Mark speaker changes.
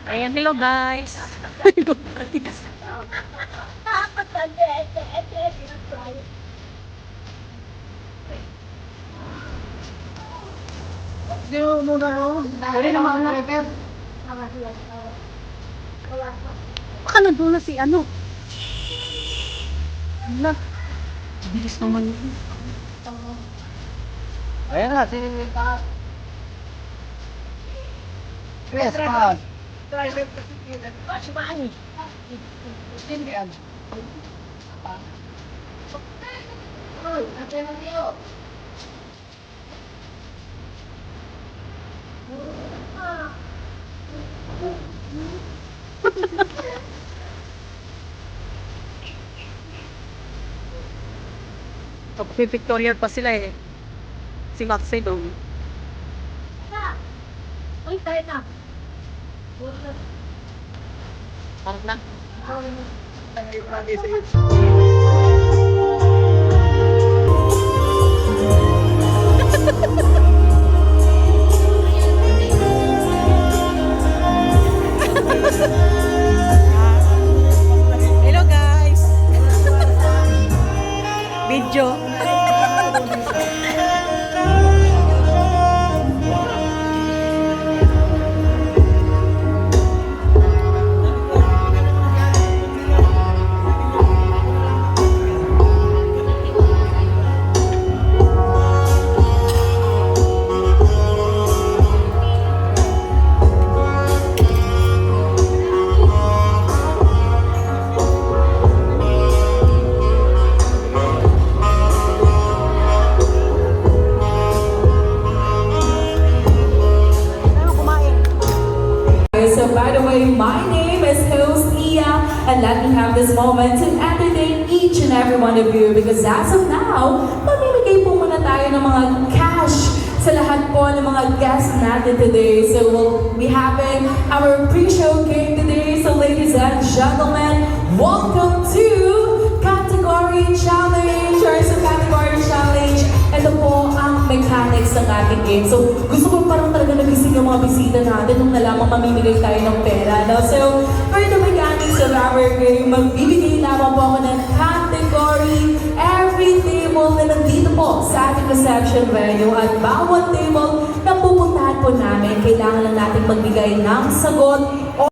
Speaker 1: Ayan, hello guys.
Speaker 2: Baka nandun na si ano. Wala. Bilis naman yun.
Speaker 3: Ayan na, si Chris Pan.
Speaker 1: Victorial pa sila eh. Si Maxey doon.
Speaker 2: Uy, tayo na.
Speaker 1: Parang na. Hello guys. Video.
Speaker 4: So by the way, my name is host Iya, and let me have this moment to entertain each and every one of you because as of now, mamimigay po muna tayo ng mga cash sa lahat po ng mga guests natin today. So we'll be having our pre-show game today. So ladies and gentlemen, welcome to Category Challenge or sa Category Challenge. Ito po ang mechanics ng ating game. So, gusto ko parang talaga nagising yung mga bisita natin nung nalamang mamimigay tayo ng pera. No? So, for the mechanics of our game, magbibigay lamang po ako ng category every table na nandito po sa ating reception venue at bawat table na pupuntahan po namin, kailangan lang natin magbigay ng sagot